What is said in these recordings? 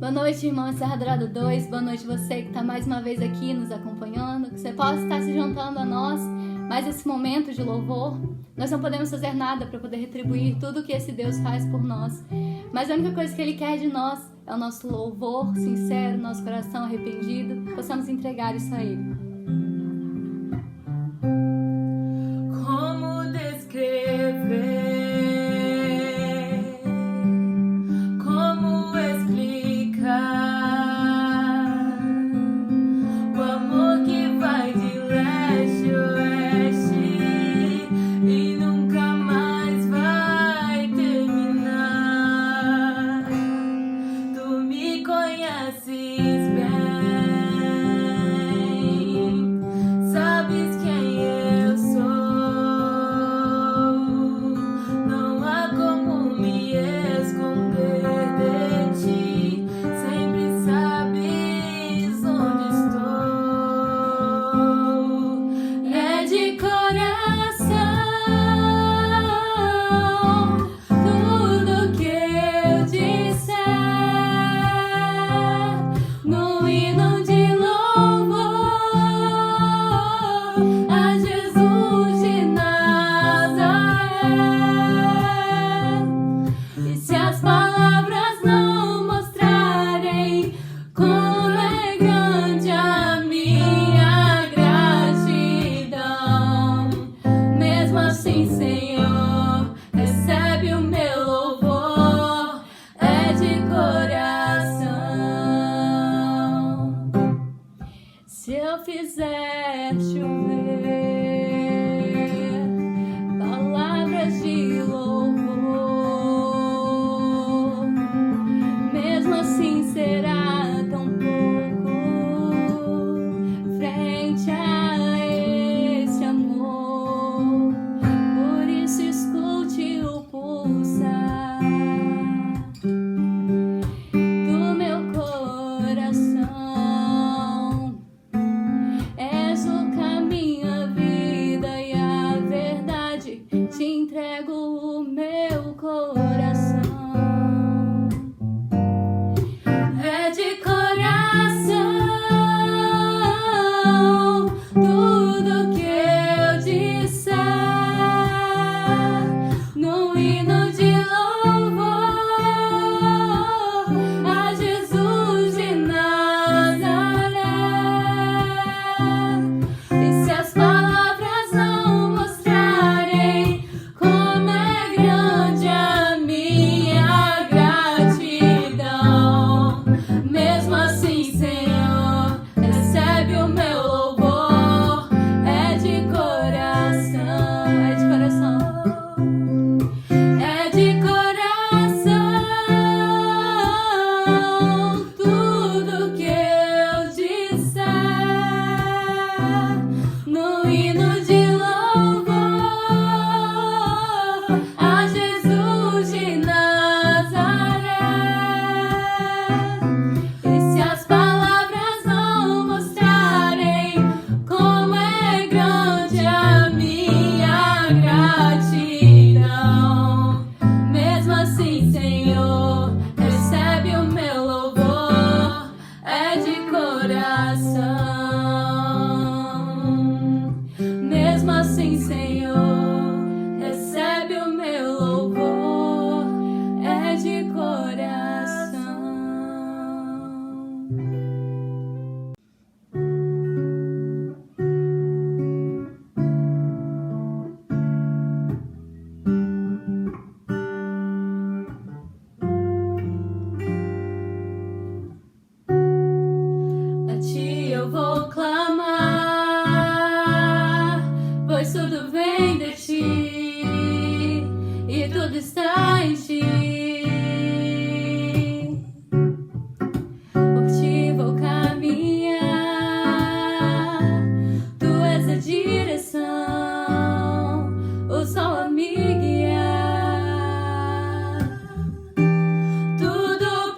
Boa noite, irmão Serra Dourada 2. Boa noite você que está mais uma vez aqui nos acompanhando. Que você possa estar se juntando a nós mais esse momento de louvor. Nós não podemos fazer nada para poder retribuir tudo que esse Deus faz por nós. Mas a única coisa que Ele quer de nós é o nosso louvor sincero, nosso coração arrependido. Possamos entregar isso a Ele. Como descrever?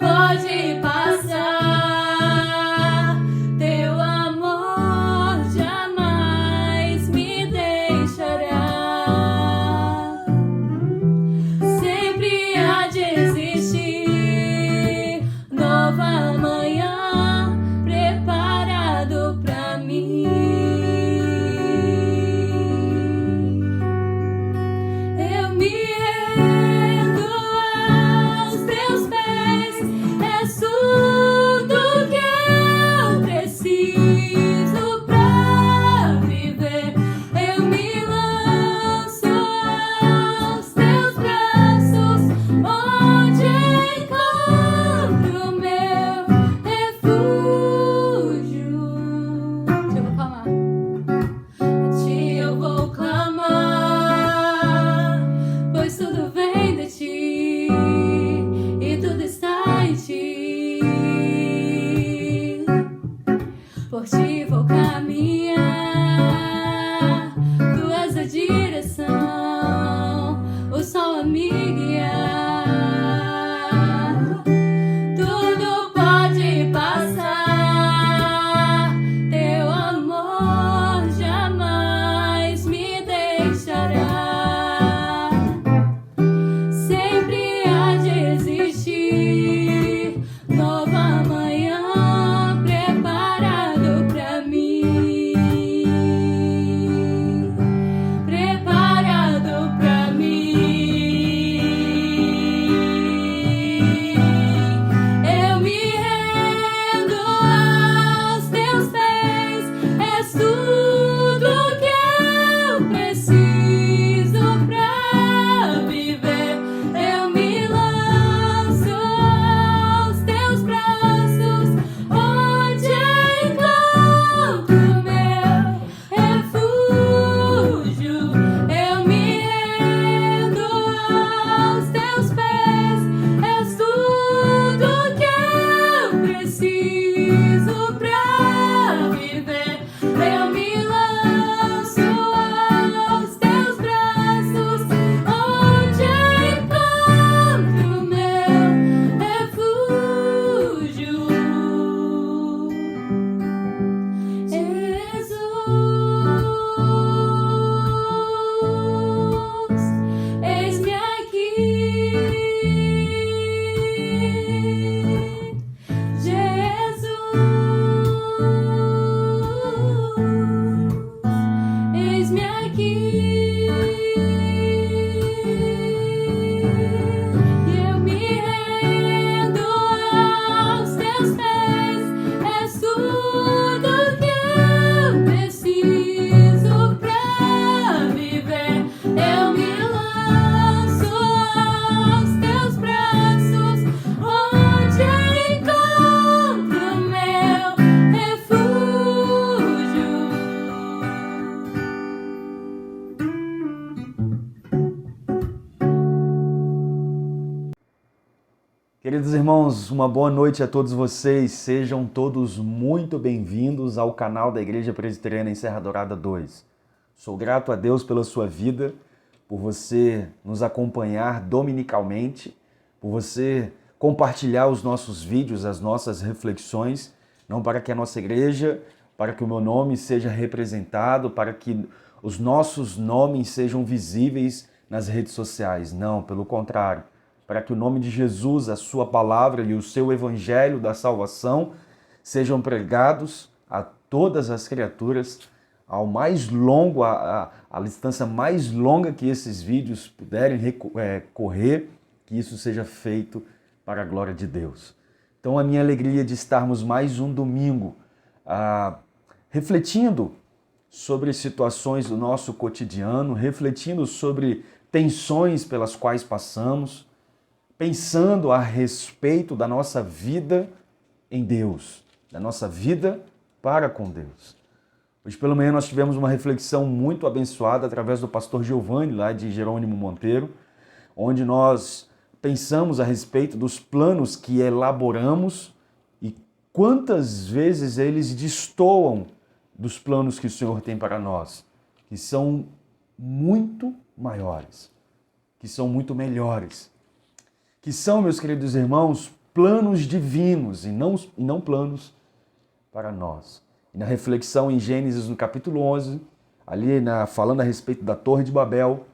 Pode passar, teu amor Queridos irmãos, uma boa noite a todos vocês. Sejam todos muito bem-vindos ao canal da Igreja Presbiteriana em Serra Dourada 2. Sou grato a Deus pela sua vida, por você nos acompanhar dominicalmente, por você compartilhar os nossos vídeos, as nossas reflexões, não para que a nossa igreja, para que o meu nome seja representado, para que os nossos nomes sejam visíveis nas redes sociais. Não, pelo contrário, para que o nome de Jesus, a sua palavra e o seu evangelho da salvação sejam pregados a todas as criaturas, ao mais longo, a distância mais longa que esses vídeos puderem correr, que isso seja feito para a glória de Deus. Então, a minha alegria de estarmos mais um domingo refletindo sobre situações do nosso cotidiano, refletindo sobre tensões pelas quais passamos, pensando a respeito da nossa vida em Deus, da nossa vida para com Deus. Hoje pela manhã nós tivemos uma reflexão muito abençoada através do pastor Giovanni, lá de Jerônimo Monteiro, onde nós pensamos a respeito dos planos que elaboramos e quantas vezes eles destoam dos planos que o Senhor tem para nós, que são muito maiores, que são muito melhores, que são, meus queridos irmãos, planos divinos e não planos para nós. E na reflexão em Gênesis, no capítulo 11, falando a respeito da Torre de Babel,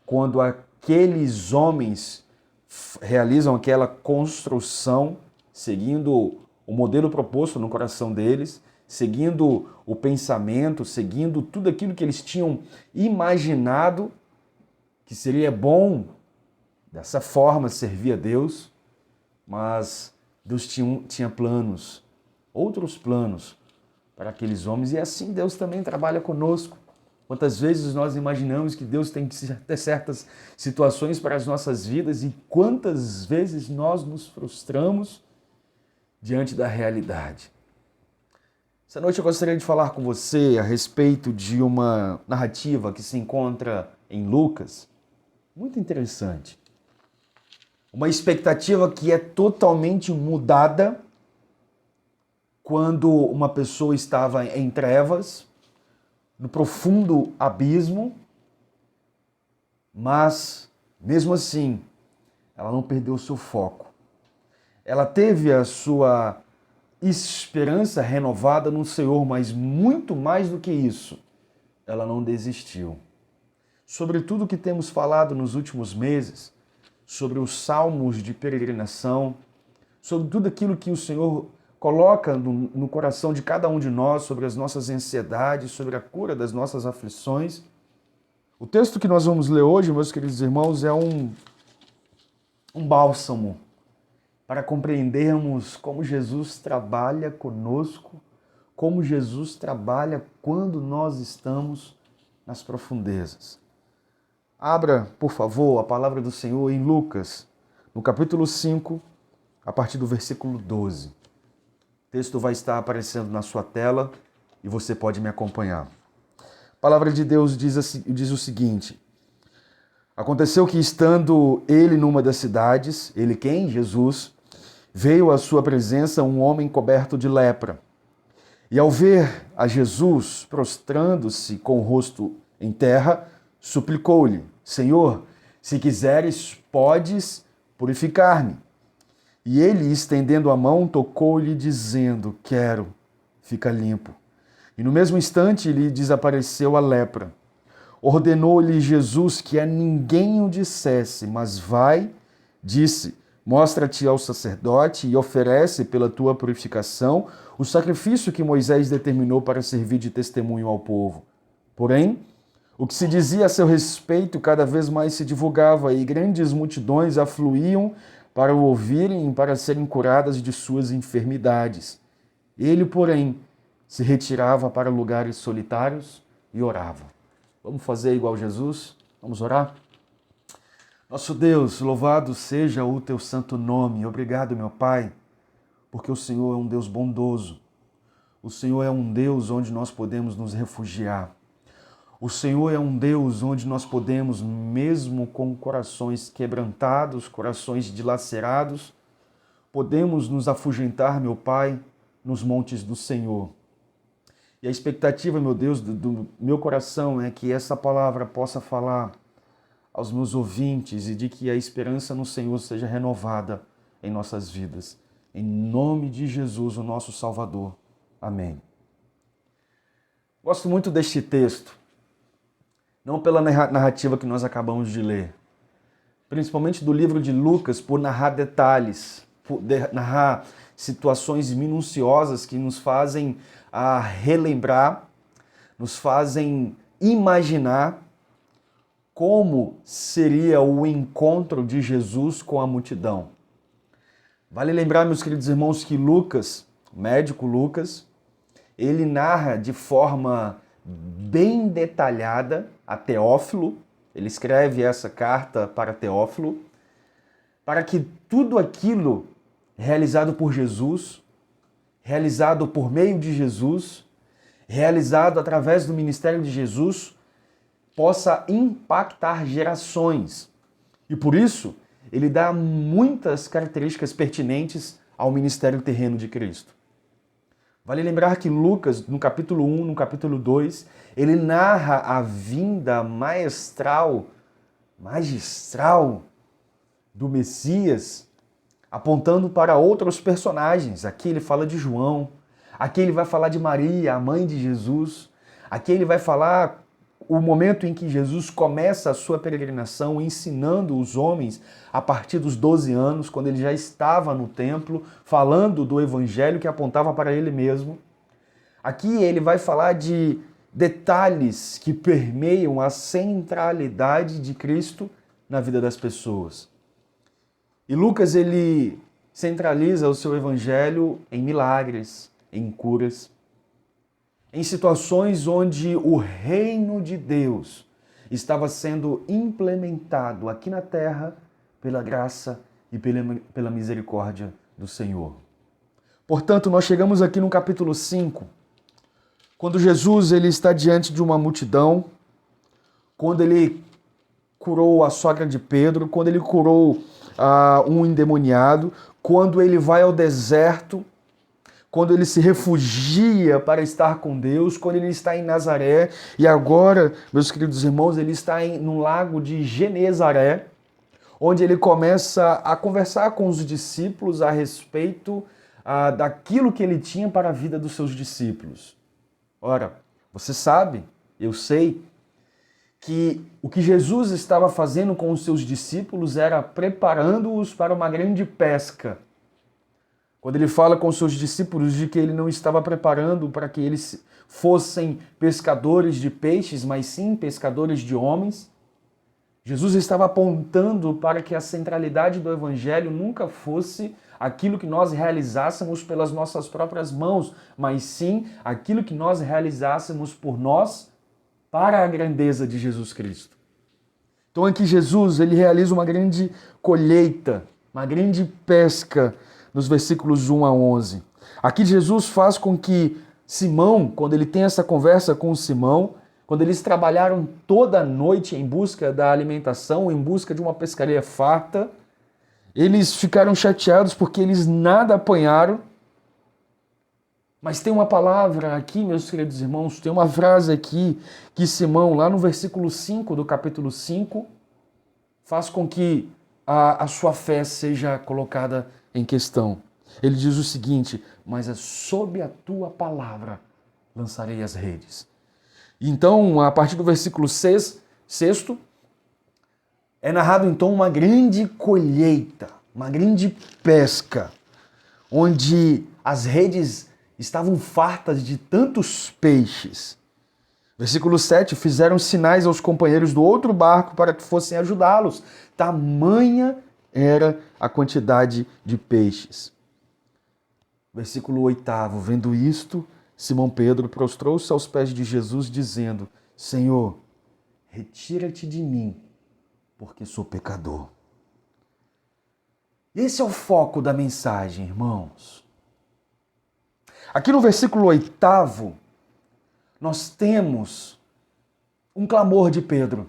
quando aqueles homens realizam aquela construção, seguindo o modelo proposto no coração deles, seguindo o pensamento, seguindo tudo aquilo que eles tinham imaginado que seria bom dessa forma servir a Deus, mas Deus tinha planos, outros planos para aqueles homens, e assim Deus também trabalha conosco. Quantas vezes nós imaginamos que Deus tem que ter certas situações para as nossas vidas e quantas vezes nós nos frustramos diante da realidade. Essa noite eu gostaria de falar com você a respeito de uma narrativa que se encontra em Lucas, muito interessante. Uma expectativa que é totalmente mudada quando uma pessoa estava em trevas, no profundo abismo, mas, mesmo assim, ela não perdeu o seu foco. Ela teve a sua esperança renovada no Senhor, mas muito mais do que isso, ela não desistiu. Sobre tudo que temos falado nos últimos meses, sobre os salmos de peregrinação, sobre tudo aquilo que o Senhor coloca no coração de cada um de nós, sobre as nossas ansiedades, sobre a cura das nossas aflições. O texto que nós vamos ler hoje, meus queridos irmãos, é um bálsamo para compreendermos como Jesus trabalha conosco, como Jesus trabalha quando nós estamos nas profundezas. Abra, por favor, a palavra do Senhor em Lucas, no capítulo 5, a partir do versículo 12. O texto vai estar aparecendo na sua tela e você pode me acompanhar. A palavra de Deus diz o seguinte: aconteceu que, estando ele numa das cidades, ele quem? Jesus, veio à sua presença um homem coberto de lepra. E ao ver a Jesus, prostrando-se com o rosto em terra, suplicou-lhe: Senhor, se quiseres, podes purificar-me. E ele, estendendo a mão, tocou-lhe, dizendo: Quero, fica limpo. E no mesmo instante lhe desapareceu a lepra. Ordenou-lhe Jesus que a ninguém o dissesse, mas vai, disse: mostra-te ao sacerdote e oferece pela tua purificação o sacrifício que Moisés determinou para servir de testemunho ao povo. Porém, o que se dizia a seu respeito cada vez mais se divulgava e grandes multidões afluíam para o ouvirem e para serem curadas de suas enfermidades. Ele, porém, se retirava para lugares solitários e orava. Vamos fazer igual Jesus? Vamos orar? Nosso Deus, louvado seja o teu santo nome. Obrigado, meu Pai, porque o Senhor é um Deus bondoso. O Senhor é um Deus onde nós podemos nos refugiar. O Senhor é um Deus onde nós podemos, mesmo com corações quebrantados, corações dilacerados, podemos nos afugentar, meu Pai, nos montes do Senhor. E a expectativa, meu Deus, do meu coração é que essa palavra possa falar aos meus ouvintes e de que a esperança no Senhor seja renovada em nossas vidas. Em nome de Jesus, o nosso Salvador. Amém. Gosto muito deste texto, não pela narrativa que nós acabamos de ler, principalmente do livro de Lucas, por narrar detalhes, por narrar situações minuciosas que nos fazem relembrar, nos fazem imaginar como seria o encontro de Jesus com a multidão. Vale lembrar, meus queridos irmãos, que Lucas, o médico Lucas, ele narra de forma bem detalhada a Teófilo, ele escreve essa carta para Teófilo, para que tudo aquilo realizado por Jesus, realizado por meio de Jesus, realizado através do ministério de Jesus, possa impactar gerações. E por isso, ele dá muitas características pertinentes ao ministério terreno de Cristo. Vale lembrar que Lucas, no capítulo 1, no capítulo 2, ele narra a vinda magistral do Messias, apontando para outros personagens. Aqui ele fala de João, aqui ele vai falar de Maria, a mãe de Jesus, aqui ele vai falar o momento em que Jesus começa a sua peregrinação ensinando os homens a partir dos 12 anos, quando ele já estava no templo, falando do evangelho que apontava para ele mesmo. Aqui ele vai falar de detalhes que permeiam a centralidade de Cristo na vida das pessoas. E Lucas, ele centraliza o seu evangelho em milagres, em curas, em situações onde o reino de Deus estava sendo implementado aqui na terra pela graça e pela misericórdia do Senhor. Portanto, nós chegamos aqui no capítulo 5, quando Jesus ele está diante de uma multidão, quando ele curou a sogra de Pedro, quando ele curou um endemoniado, quando ele vai ao deserto, quando ele se refugia para estar com Deus, quando ele está em Nazaré, e agora, meus queridos irmãos, ele está no lago de Genezaré, onde ele começa a conversar com os discípulos a respeito daquilo que ele tinha para a vida dos seus discípulos. Ora, você sabe, eu sei, que o que Jesus estava fazendo com os seus discípulos era preparando-os para uma grande pesca. Quando ele fala com os seus discípulos de que ele não estava preparando para que eles fossem pescadores de peixes, mas sim pescadores de homens, Jesus estava apontando para que a centralidade do evangelho nunca fosse aquilo que nós realizássemos pelas nossas próprias mãos, mas sim aquilo que nós realizássemos por nós para a grandeza de Jesus Cristo. Então aqui Jesus ele realiza uma grande colheita, uma grande pesca, nos versículos 1 a 11. Aqui Jesus faz com que Simão, quando ele tem essa conversa com Simão, quando eles trabalharam toda a noite em busca da alimentação, em busca de uma pescaria farta, eles ficaram chateados porque eles nada apanharam. Mas tem uma palavra aqui, meus queridos irmãos, tem uma frase aqui que Simão, lá no versículo 5 do capítulo 5, faz com que a sua fé seja colocada em questão. Ele diz o seguinte: mas é sob a tua palavra lançarei as redes. Então, a partir do versículo 6, é narrado então uma grande colheita, uma grande pesca, onde as redes estavam fartas de tantos peixes. Versículo 7, fizeram sinais aos companheiros do outro barco para que fossem ajudá-los. Tamanha era a quantidade de peixes. Versículo 8, vendo isto, Simão Pedro prostrou-se aos pés de Jesus, dizendo: Senhor, retira-te de mim, porque sou pecador. Esse é o foco da mensagem, irmãos. Aqui no versículo 8, nós temos um clamor de Pedro.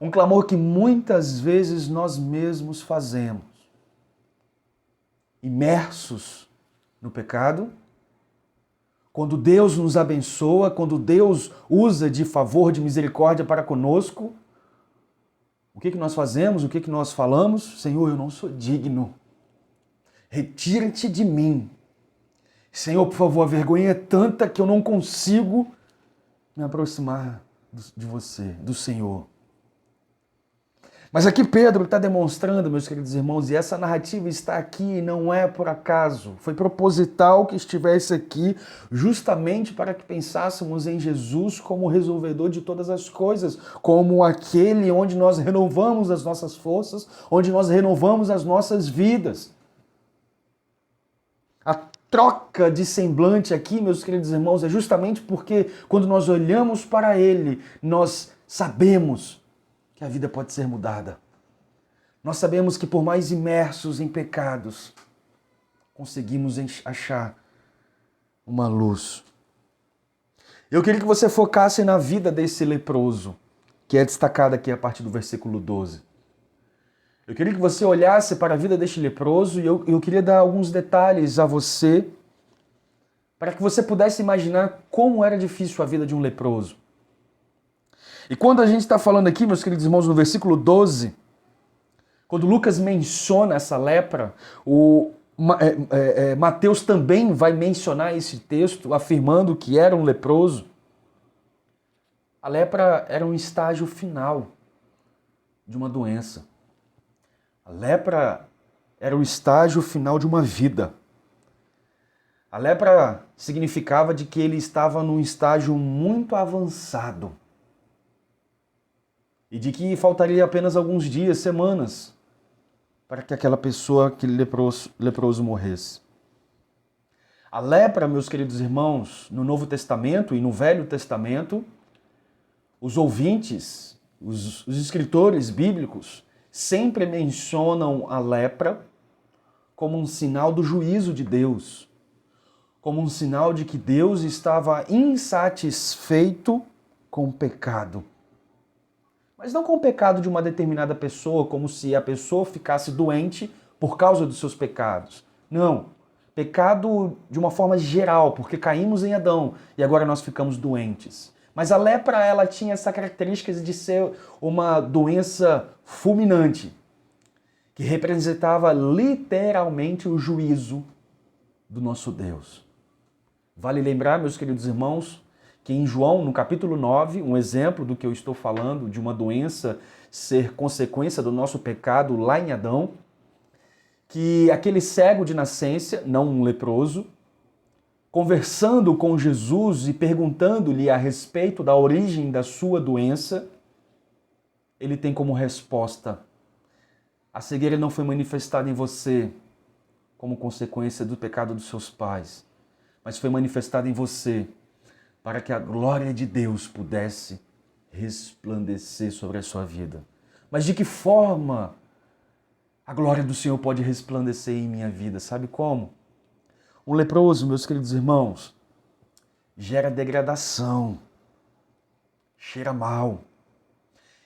Um clamor que muitas vezes nós mesmos fazemos. imersos no pecado, quando Deus nos abençoa, quando Deus usa de favor, de misericórdia para conosco, o que nós fazemos? O que nós falamos? Senhor, eu não sou digno. Retira-te de mim. Senhor, por favor, a vergonha é tanta que eu não consigo me aproximar de você, do Senhor. Mas aqui Pedro está demonstrando, meus queridos irmãos, e essa narrativa está aqui, não é por acaso. Foi proposital que estivesse aqui, justamente para que pensássemos em Jesus como o resolvedor de todas as coisas, como aquele onde nós renovamos as nossas forças, onde nós renovamos as nossas vidas. A troca de semblante aqui, meus queridos irmãos, é justamente porque quando nós olhamos para Ele, nós sabemos que a vida pode ser mudada. Nós sabemos que por mais imersos em pecados, conseguimos achar uma luz. Eu queria que você focasse na vida desse leproso, que é destacado aqui a partir do versículo 12. Eu queria que você olhasse para a vida deste leproso e eu queria dar alguns detalhes a você para que você pudesse imaginar como era difícil a vida de um leproso. E quando a gente está falando aqui, meus queridos irmãos, no versículo 12, quando Lucas menciona essa lepra, Mateus também vai mencionar esse texto, afirmando que era um leproso. A lepra era um estágio final de uma doença. A lepra era o estágio final de uma vida. A lepra significava de que ele estava num estágio muito avançado. E de que faltaria apenas alguns dias, semanas, para que aquela pessoa, aquele leproso morresse. A lepra, meus queridos irmãos, no Novo Testamento e no Velho Testamento, os ouvintes, os escritores bíblicos, sempre mencionam a lepra como um sinal do juízo de Deus, como um sinal de que Deus estava insatisfeito com o pecado. Mas não com o pecado de uma determinada pessoa, como se a pessoa ficasse doente por causa dos seus pecados. Não. Pecado de uma forma geral, porque caímos em Adão e agora nós ficamos doentes. Mas a lepra, ela tinha essa característica de ser uma doença fulminante, que representava literalmente o juízo do nosso Deus. Vale lembrar, meus queridos irmãos, que em João, no capítulo 9, um exemplo do que eu estou falando, de uma doença ser consequência do nosso pecado lá em Adão, que aquele cego de nascença, não um leproso, conversando com Jesus e perguntando-lhe a respeito da origem da sua doença, ele tem como resposta: a cegueira não foi manifestada em você como consequência do pecado dos seus pais, mas foi manifestada em você para que a glória de Deus pudesse resplandecer sobre a sua vida. Mas de que forma a glória do Senhor pode resplandecer em minha vida? Sabe como? Um leproso, meus queridos irmãos, gera degradação, cheira mal.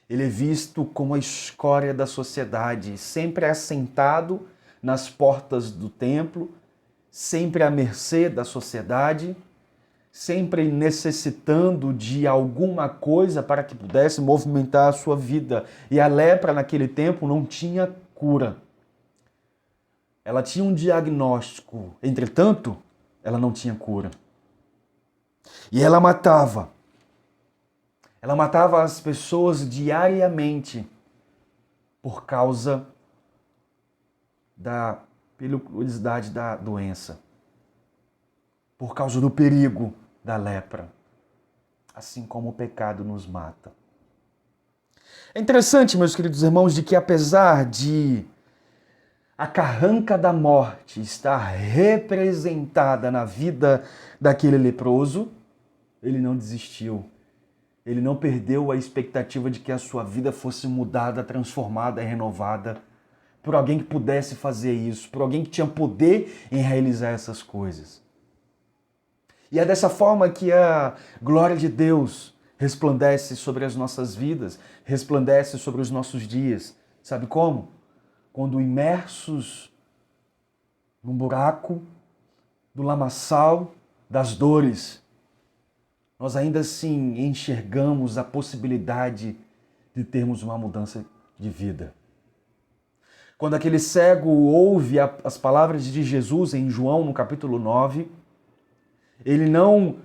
Ele é visto como a escória da sociedade, sempre assentado nas portas do templo, sempre à mercê da sociedade, sempre necessitando de alguma coisa para que pudesse movimentar a sua vida. E a lepra naquele tempo não tinha cura. Ela tinha um diagnóstico, entretanto, ela não tinha cura. E ela matava. Ela matava as pessoas diariamente por causa da periculosidade da doença, por causa do perigo da lepra, assim como o pecado nos mata. É interessante, meus queridos irmãos, de que apesar de a carranca da morte estar representada na vida daquele leproso, ele não desistiu. Ele não perdeu a expectativa de que a sua vida fosse mudada, transformada, renovada por alguém que pudesse fazer isso, por alguém que tinha poder em realizar essas coisas. E é dessa forma que a glória de Deus resplandece sobre as nossas vidas, resplandece sobre os nossos dias. Sabe como? Quando imersos num buraco do lamaçal das dores, nós ainda assim enxergamos a possibilidade de termos uma mudança de vida. Quando aquele cego ouve as palavras de Jesus em João, no capítulo 9, ele não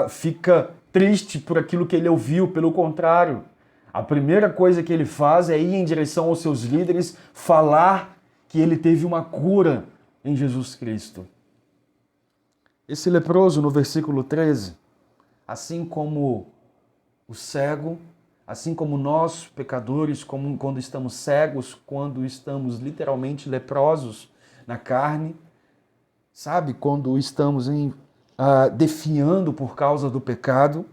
fica triste por aquilo que ele ouviu, pelo contrário. A primeira coisa que ele faz é ir em direção aos seus líderes, falar que ele teve uma cura em Jesus Cristo. Esse leproso, no versículo 13, assim como o cego, assim como nós, pecadores, como quando estamos cegos, quando estamos literalmente leprosos na carne, sabe? Quando estamos definhando por causa do pecado.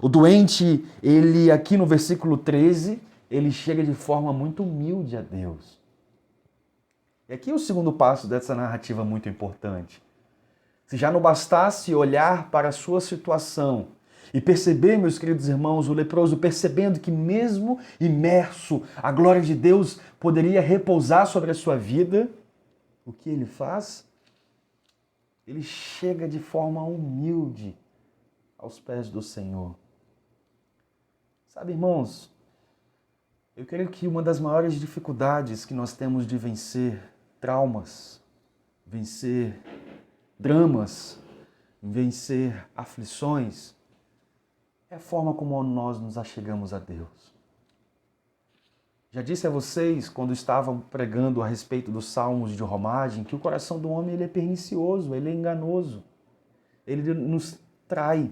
O doente, ele aqui no versículo 13, ele chega de forma muito humilde a Deus. E aqui é o segundo passo dessa narrativa muito importante. Se já não bastasse olhar para a sua situação e perceber, meus queridos irmãos, o leproso percebendo que mesmo imerso, a glória de Deus poderia repousar sobre a sua vida, o que ele faz? Ele chega de forma humilde aos pés do Senhor. Sabe, irmãos, eu creio que uma das maiores dificuldades que nós temos de vencer traumas, vencer dramas, vencer aflições, é a forma como nós nos achegamos a Deus. Já disse a vocês, quando estavam pregando a respeito dos salmos de romagem, que o coração do homem ele é pernicioso, ele é enganoso, ele nos trai.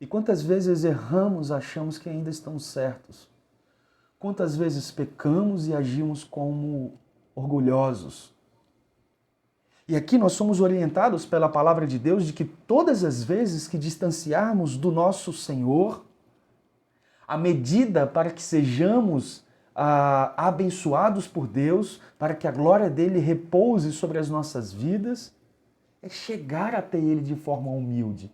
E quantas vezes erramos, achamos que ainda estamos certos. Quantas vezes pecamos e agimos como orgulhosos. E aqui nós somos orientados pela palavra de Deus de que todas as vezes que distanciarmos do nosso Senhor, a medida para que sejamos abençoados por Deus, para que a glória dele repouse sobre as nossas vidas, é chegar até ele de forma humilde.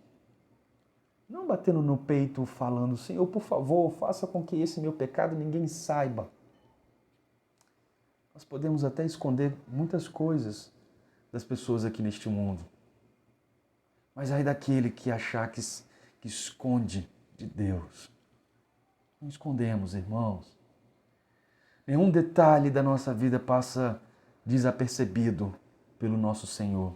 Não batendo no peito falando, Senhor, por favor, faça com que esse meu pecado ninguém saiba. Nós podemos até esconder muitas coisas das pessoas aqui neste mundo. Mas ai daquele que achar que esconde de Deus. Não escondemos, irmãos. Nenhum detalhe da nossa vida passa desapercebido pelo nosso Senhor.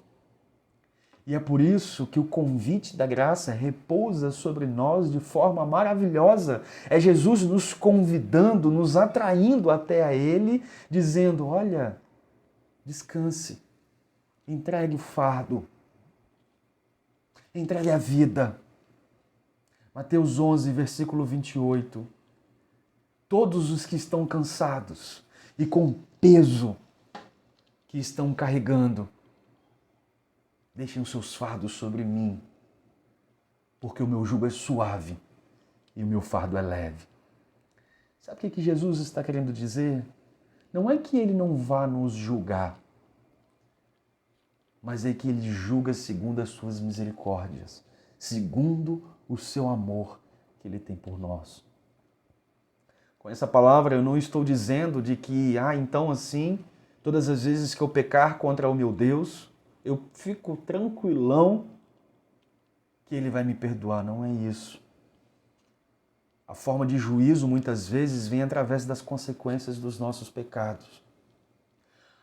E é por isso que o convite da graça repousa sobre nós de forma maravilhosa. É Jesus nos convidando, nos atraindo até a Ele, dizendo, olha, descanse, entregue o fardo, entregue a vida. Mateus 11, versículo 28. Todos os que estão cansados e com peso que estão carregando, deixem os seus fardos sobre mim, porque o meu jugo é suave e o meu fardo é leve. Sabe o que Jesus está querendo dizer? Não é que ele não vá nos julgar, mas é que ele julga segundo as suas misericórdias, segundo o seu amor que ele tem por nós. Com essa palavra eu não estou dizendo de que, então assim, todas as vezes que eu pecar contra o meu Deus, eu fico tranquilão que ele vai me perdoar. Não é isso. A forma de juízo muitas vezes vem através das consequências dos nossos pecados.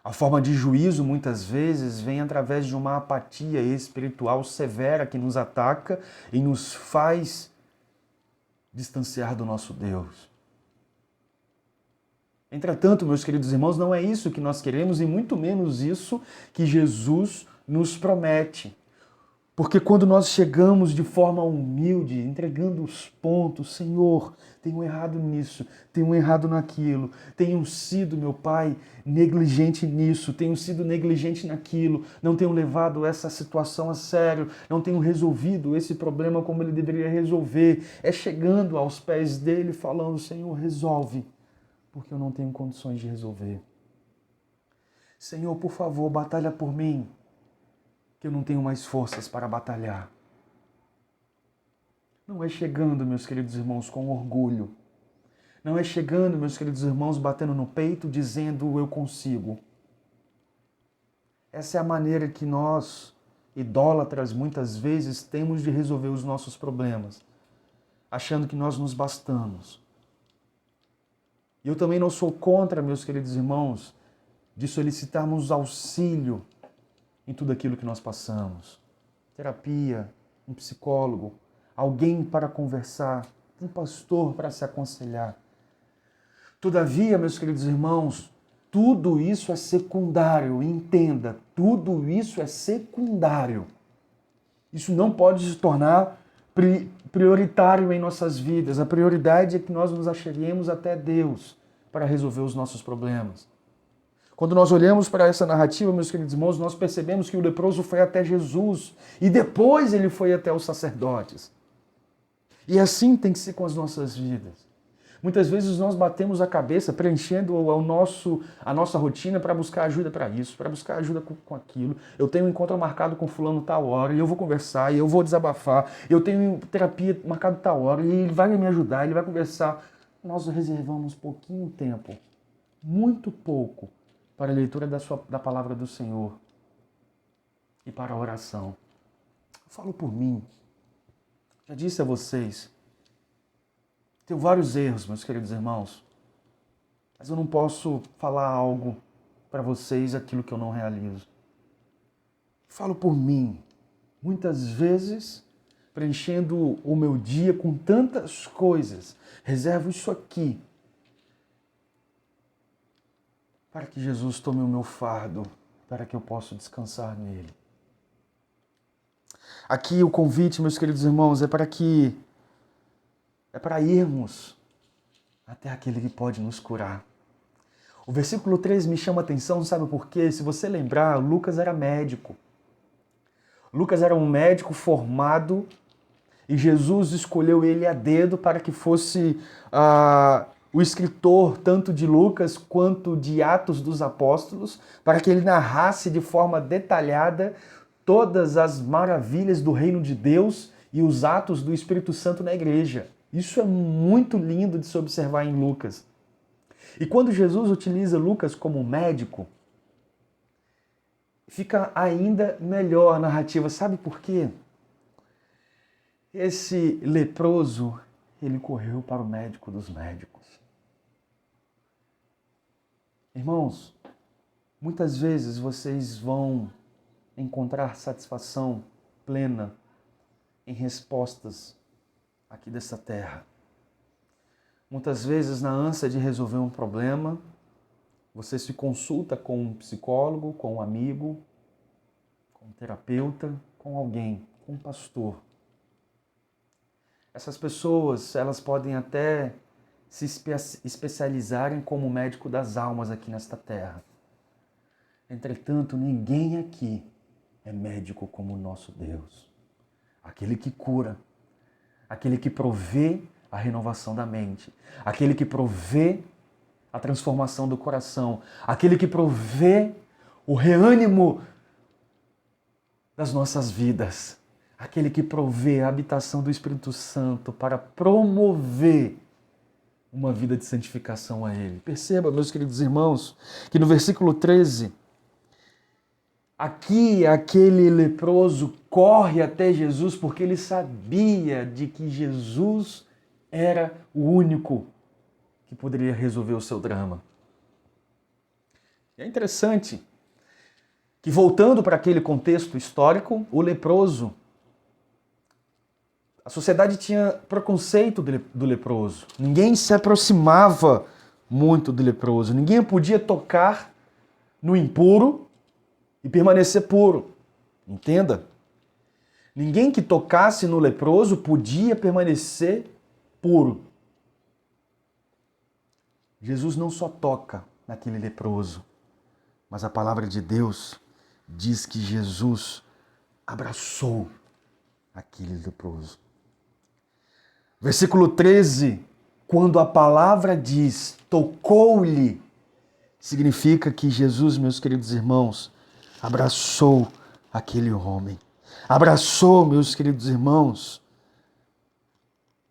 A forma de juízo muitas vezes vem através de uma apatia espiritual severa que nos ataca e nos faz distanciar do nosso Deus. Entretanto, meus queridos irmãos, não é isso que nós queremos e muito menos isso que Jesus nos promete. Porque quando nós chegamos de forma humilde, entregando os pontos, Senhor, tenho errado nisso, tenho errado naquilo, tenho sido, meu Pai, negligente nisso, tenho sido negligente naquilo, não tenho levado essa situação a sério, não tenho resolvido esse problema como ele deveria resolver. É chegando aos pés dele falando, Senhor, resolve, porque eu não tenho condições de resolver. Senhor, por favor, batalha por mim, que eu não tenho mais forças para batalhar. Não é chegando, meus queridos irmãos, com orgulho. Não é chegando, meus queridos irmãos, batendo no peito, dizendo eu consigo. Essa é a maneira que nós, idólatras, muitas vezes temos de resolver os nossos problemas, achando que nós nos bastamos. E eu também não sou contra, meus queridos irmãos, de solicitarmos auxílio em tudo aquilo que nós passamos. Terapia, um psicólogo, alguém para conversar, um pastor para se aconselhar. Todavia, meus queridos irmãos, tudo isso é secundário, entenda, tudo isso é secundário. Isso não pode se tornar prioritário em nossas vidas. A prioridade é que nós nos acheguemos até Deus para resolver os nossos problemas. Quando nós olhamos para essa narrativa, meus queridos irmãos, nós percebemos que o leproso foi até Jesus e depois ele foi até os sacerdotes. E assim tem que ser com as nossas vidas. Muitas vezes nós batemos a cabeça preenchendo a nossa rotina para buscar ajuda para isso, para buscar ajuda com aquilo. Eu tenho um encontro marcado com fulano tal hora e eu vou conversar, e eu vou desabafar. Eu tenho terapia marcado tal hora e ele vai me ajudar, ele vai conversar. Nós reservamos pouquinho tempo, muito pouco, para a leitura da palavra do Senhor e para a oração. Eu falo por mim. Já disse a vocês, tenho vários erros, meus queridos irmãos, mas eu não posso falar algo para vocês aquilo que eu não realizo. Falo por mim, muitas vezes preenchendo o meu dia com tantas coisas, reservo isso aqui para que Jesus tome o meu fardo, para que eu possa descansar nele. Aqui o convite, meus queridos irmãos, é para irmos até aquele que pode nos curar. O versículo 3 me chama a atenção, sabe por quê? Se você lembrar, Lucas era médico. Lucas era um médico formado e Jesus escolheu ele a dedo para que fosse o escritor tanto de Lucas quanto de Atos dos Apóstolos, para que ele narrasse de forma detalhada todas as maravilhas do reino de Deus e os atos do Espírito Santo na igreja. Isso é muito lindo de se observar em Lucas. E quando Jesus utiliza Lucas como médico, fica ainda melhor a narrativa. Sabe por quê? Esse leproso, ele correu para o médico dos médicos. Irmãos, muitas vezes vocês vão encontrar satisfação plena em respostas aqui dessa terra. Muitas vezes, na ânsia de resolver um problema, você se consulta com um psicólogo, com um amigo, com um terapeuta, com alguém, com um pastor. Essas pessoas, elas podem até se especializarem como médico das almas aqui nesta terra. Entretanto, ninguém aqui é médico como o nosso Deus. Aquele que cura, aquele que provê a renovação da mente, aquele que provê a transformação do coração, aquele que provê o reânimo das nossas vidas, aquele que provê a habitação do Espírito Santo para promover uma vida de santificação a Ele. Perceba, meus queridos irmãos, que no versículo 13, aqui aquele leproso corre até Jesus porque ele sabia de que Jesus era o único que poderia resolver o seu drama. E é interessante que, voltando para aquele contexto histórico, o leproso, a sociedade tinha preconceito do leproso. Ninguém se aproximava muito do leproso. Ninguém podia tocar no impuro e permanecer puro. Entenda? Ninguém que tocasse no leproso podia permanecer puro. Jesus não só toca naquele leproso, mas a palavra de Deus diz que Jesus abraçou aquele leproso. Versículo 13, quando a palavra diz tocou-lhe, significa que Jesus, meus queridos irmãos, abraçou aquele homem. Abraçou, meus queridos irmãos,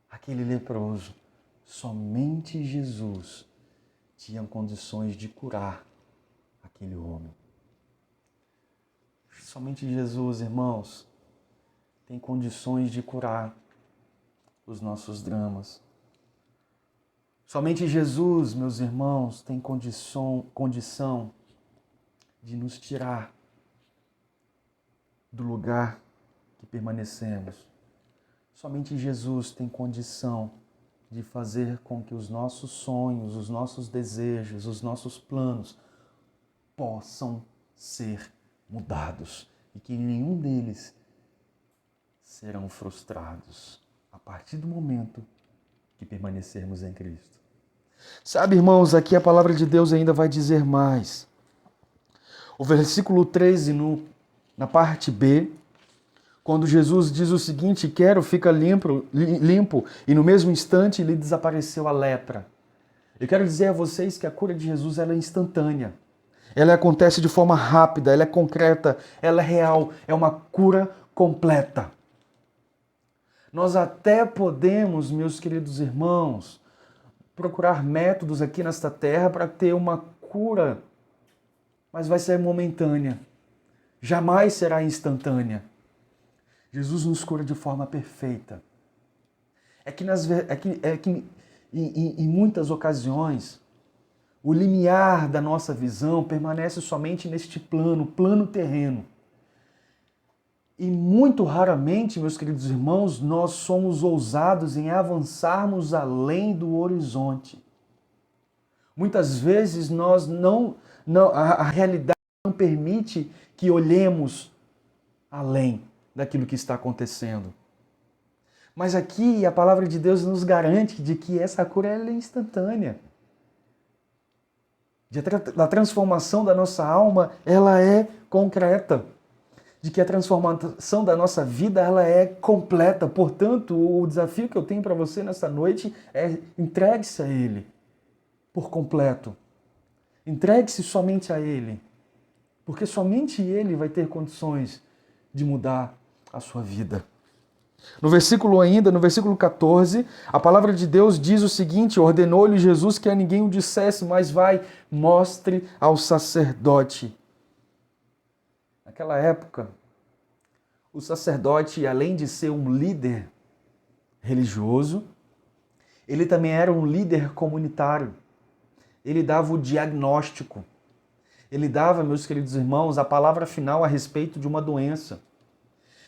aquele leproso. Somente Jesus tinha condições de curar aquele homem. Somente Jesus, irmãos, tem condições de curar os nossos dramas. Somente Jesus, meus irmãos, tem condição de nos tirar do lugar que permanecemos. Somente Jesus tem condição de fazer com que os nossos sonhos, os nossos desejos, os nossos planos possam ser mudados e que nenhum deles serão frustrados a partir do momento que permanecermos em Cristo. Sabe, irmãos, aqui a palavra de Deus ainda vai dizer mais. O versículo 13, na parte B, quando Jesus diz o seguinte: quero, fica limpo, e no mesmo instante lhe desapareceu a lepra. Eu quero dizer a vocês que a cura de Jesus ela é instantânea. Ela acontece de forma rápida, ela é concreta, ela é real, é uma cura completa. Nós até podemos, meus queridos irmãos, procurar métodos aqui nesta terra para ter uma cura, mas vai ser momentânea, jamais será instantânea. Jesus nos cura de forma perfeita. É que em muitas ocasiões, o limiar da nossa visão permanece somente neste plano terreno. E muito raramente, meus queridos irmãos, nós somos ousados em avançarmos além do horizonte. Muitas vezes a realidade não permite que olhemos além daquilo que está acontecendo. Mas aqui a palavra de Deus nos garante de que essa cura é instantânea. Da transformação da nossa alma, ela é concreta. De que a transformação da nossa vida, ela é completa. Portanto, o desafio que eu tenho para você nessa noite é entregue-se a Ele por completo. Entregue-se somente a Ele. Porque somente Ele vai ter condições de mudar a sua vida. No versículo 14, a palavra de Deus diz o seguinte: ordenou-lhe Jesus que a ninguém o dissesse, mas vai, mostre ao sacerdote. Naquela época, o sacerdote, além de ser um líder religioso, ele também era um líder comunitário. Ele dava o diagnóstico. Ele dava, meus queridos irmãos, a palavra final a respeito de uma doença.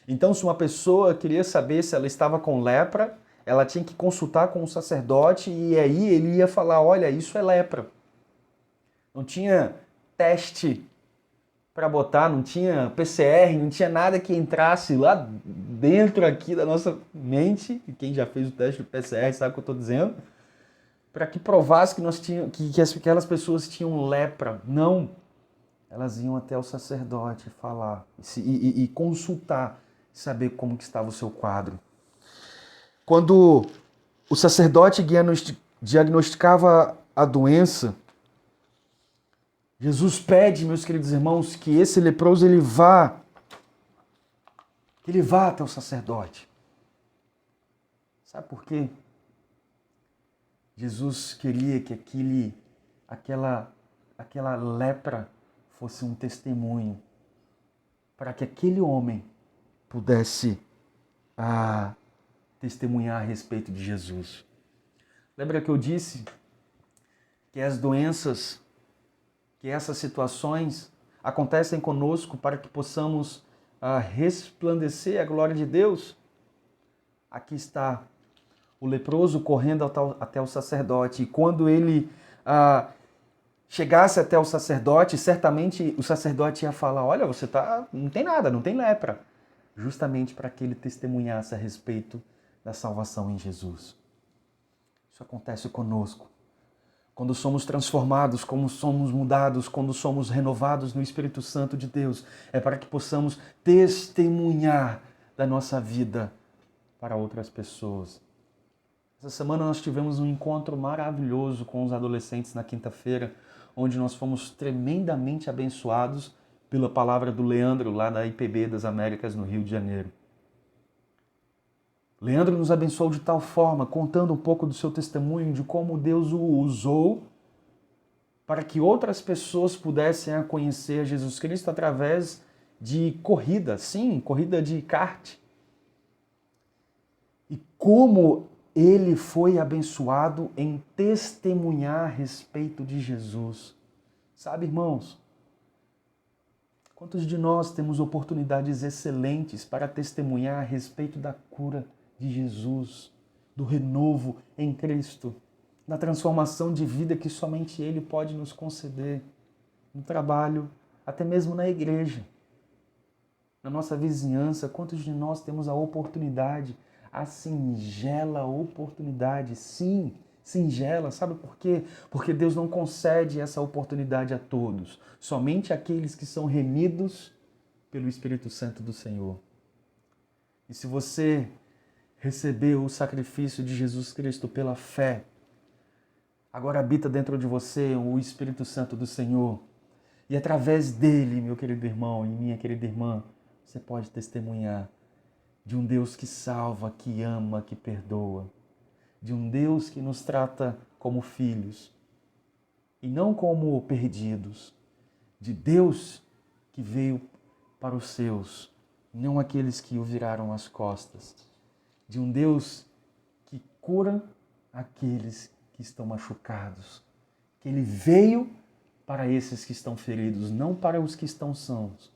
Então, se uma pessoa queria saber se ela estava com lepra, ela tinha que consultar com o sacerdote e aí ele ia falar: olha, isso é lepra. Não tinha teste para botar, não tinha PCR, não tinha nada que entrasse lá dentro aqui da nossa mente, e quem já fez o teste do PCR sabe o que eu estou dizendo, para que provasse que aquelas pessoas tinham lepra. Não, elas iam até o sacerdote falar e consultar, saber como que estava o seu quadro. Quando o sacerdote diagnosticava a doença, Jesus pede, meus queridos irmãos, que esse leproso ele vá até o sacerdote. Sabe por quê? Jesus queria que aquela lepra fosse um testemunho para que aquele homem pudesse testemunhar a respeito de Jesus. Lembra que eu disse que as doenças, que essas situações acontecem conosco para que possamos resplandecer a glória de Deus? Aqui está o leproso correndo até o sacerdote. E quando ele chegasse até o sacerdote, certamente o sacerdote ia falar: olha, você não tem nada, não tem lepra. Justamente para que ele testemunhasse a respeito da salvação em Jesus. Isso acontece conosco. Quando somos transformados, como somos mudados, quando somos renovados no Espírito Santo de Deus, é para que possamos testemunhar da nossa vida para outras pessoas. Essa semana nós tivemos um encontro maravilhoso com os adolescentes na quinta-feira, onde nós fomos tremendamente abençoados pela palavra do Leandro, lá da IPB das Américas, no Rio de Janeiro. Leandro nos abençoou de tal forma, contando um pouco do seu testemunho, de como Deus o usou para que outras pessoas pudessem conhecer Jesus Cristo através de corrida, sim, corrida de kart. E como ele foi abençoado em testemunhar a respeito de Jesus. Sabe, irmãos, quantos de nós temos oportunidades excelentes para testemunhar a respeito da cura de Jesus, do renovo em Cristo, da transformação de vida que somente Ele pode nos conceder, no trabalho, até mesmo na igreja, na nossa vizinhança. Quantos de nós temos a oportunidade, a singela oportunidade, sim, singela, sabe por quê? Porque Deus não concede essa oportunidade a todos, somente aqueles que são remidos pelo Espírito Santo do Senhor. E se você recebeu o sacrifício de Jesus Cristo pela fé, agora habita dentro de você o Espírito Santo do Senhor. E através dele, meu querido irmão e minha querida irmã, você pode testemunhar de um Deus que salva, que ama, que perdoa. De um Deus que nos trata como filhos e não como perdidos. De Deus que veio para os seus, não aqueles que o viraram as costas. De um Deus que cura aqueles que estão machucados. Que Ele veio para esses que estão feridos, não para os que estão sãos.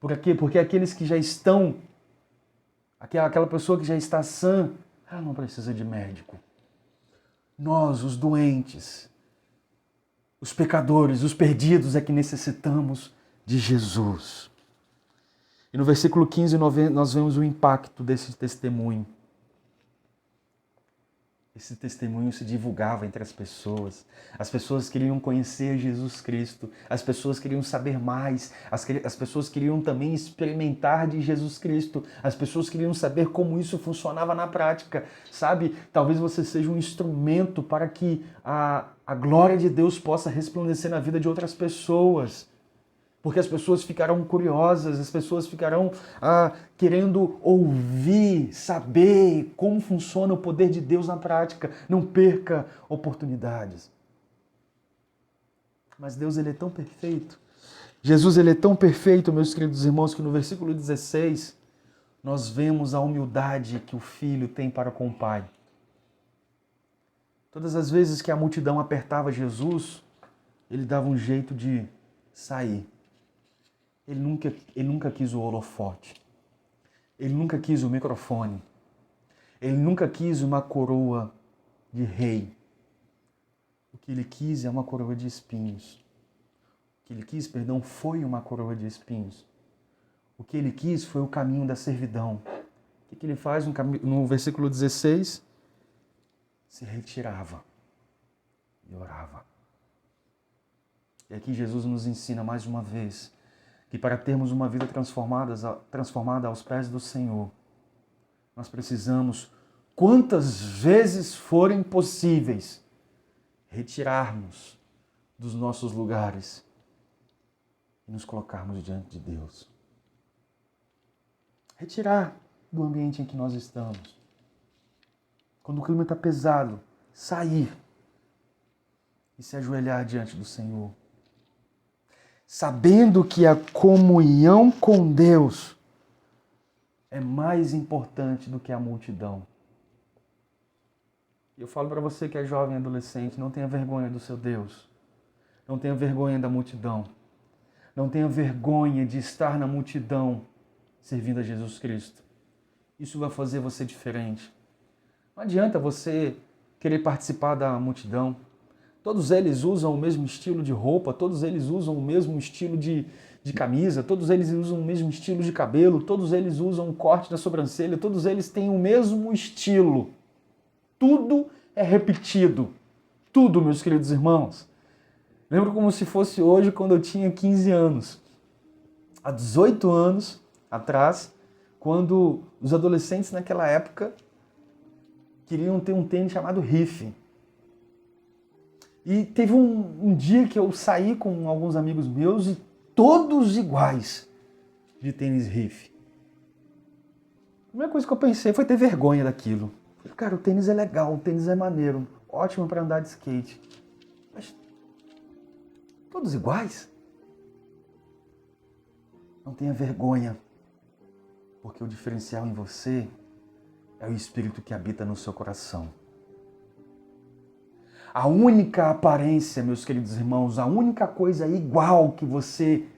Por quê? Porque aqueles que já estão, aquela pessoa que já está sã, ela não precisa de médico. Nós, os doentes, os pecadores, os perdidos, é que necessitamos de Jesus. E no versículo 15 nós vemos o impacto desse testemunho. Esse testemunho se divulgava entre as pessoas. As pessoas queriam conhecer Jesus Cristo. As pessoas queriam saber mais. As pessoas queriam também experimentar de Jesus Cristo. As pessoas queriam saber como isso funcionava na prática. Sabe? Talvez você seja um instrumento para que a glória de Deus possa resplandecer na vida de outras pessoas. Porque as pessoas ficarão curiosas, as pessoas ficarão querendo ouvir, saber como funciona o poder de Deus na prática. Não perca oportunidades. Mas Deus, Ele é tão perfeito. Jesus, Ele é tão perfeito, meus queridos irmãos, que no versículo 16 nós vemos a humildade que o Filho tem para com o Pai. Todas as vezes que a multidão apertava Jesus, Ele dava um jeito de sair. Ele nunca quis o holofote. Ele nunca quis o microfone. Ele nunca quis uma coroa de rei. O que ele quis é uma coroa de espinhos. O que ele quis, foi uma coroa de espinhos. O que ele quis foi o caminho da servidão. O que ele faz no versículo 16? Se retirava e orava. E aqui Jesus nos ensina mais uma vez que para termos uma vida transformada aos pés do Senhor, nós precisamos, quantas vezes forem possíveis, retirarmos dos nossos lugares e nos colocarmos diante de Deus. Retirar do ambiente em que nós estamos. Quando o clima está pesado, sair e se ajoelhar diante do Senhor. Sabendo que a comunhão com Deus é mais importante do que a multidão. Eu falo para você que é jovem e adolescente, não tenha vergonha do seu Deus. Não tenha vergonha da multidão. Não tenha vergonha de estar na multidão servindo a Jesus Cristo. Isso vai fazer você diferente. Não adianta você querer participar da multidão. Todos eles usam o mesmo estilo de roupa, todos eles usam o mesmo estilo de camisa, todos eles usam o mesmo estilo de cabelo, todos eles usam o corte da sobrancelha, todos eles têm o mesmo estilo. Tudo é repetido. Tudo, meus queridos irmãos. Lembro como se fosse hoje, quando eu tinha 15 anos. Há 18 anos atrás, quando os adolescentes naquela época queriam ter um tênis chamado Riff. E teve um dia que eu saí com alguns amigos meus e todos iguais de tênis Riff. A primeira coisa que eu pensei foi ter vergonha daquilo. Falei, cara, o tênis é legal, o tênis é maneiro, ótimo para andar de skate. Mas todos iguais? Não tenha vergonha, porque o diferencial em você é o Espírito que habita no seu coração. A única aparência, meus queridos irmãos, a única coisa igual que você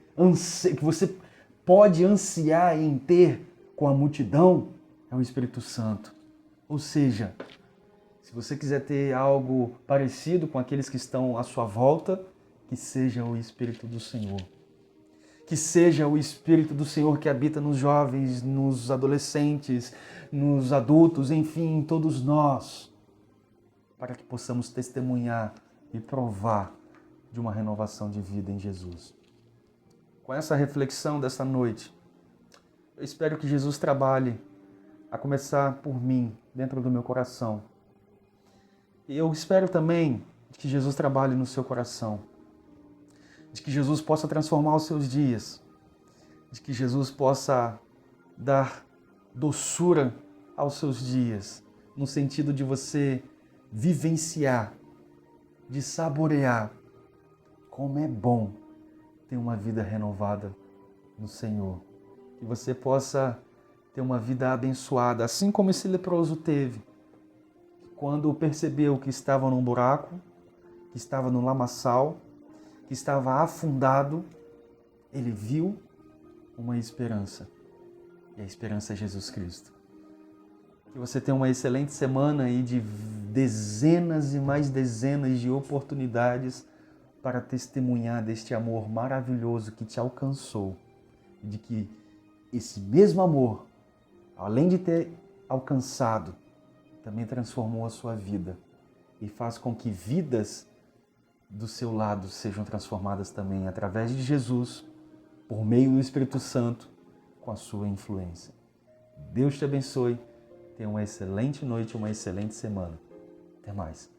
pode ansiar em ter com a multidão é o Espírito Santo. Ou seja, se você quiser ter algo parecido com aqueles que estão à sua volta, que seja o Espírito do Senhor. Que seja o Espírito do Senhor que habita nos jovens, nos adolescentes, nos adultos, enfim, em todos nós, para que possamos testemunhar e provar de uma renovação de vida em Jesus. Com essa reflexão dessa noite, eu espero que Jesus trabalhe, a começar por mim, dentro do meu coração. E eu espero também que Jesus trabalhe no seu coração, de que Jesus possa transformar os seus dias, de que Jesus possa dar doçura aos seus dias, no sentido de você vivenciar, de saborear como é bom ter uma vida renovada no Senhor. Que você possa ter uma vida abençoada, assim como esse leproso teve, quando percebeu que estava num buraco, que estava no lamaçal, que estava afundado, ele viu uma esperança. E a esperança é Jesus Cristo. Que você tenha uma excelente semana aí de dezenas e mais dezenas de oportunidades para testemunhar deste amor maravilhoso que te alcançou. E de que esse mesmo amor, além de ter alcançado, também transformou a sua vida e faz com que vidas do seu lado sejam transformadas também através de Jesus, por meio do Espírito Santo, com a sua influência. Deus te abençoe, tenha uma excelente noite, uma excelente semana. Até mais.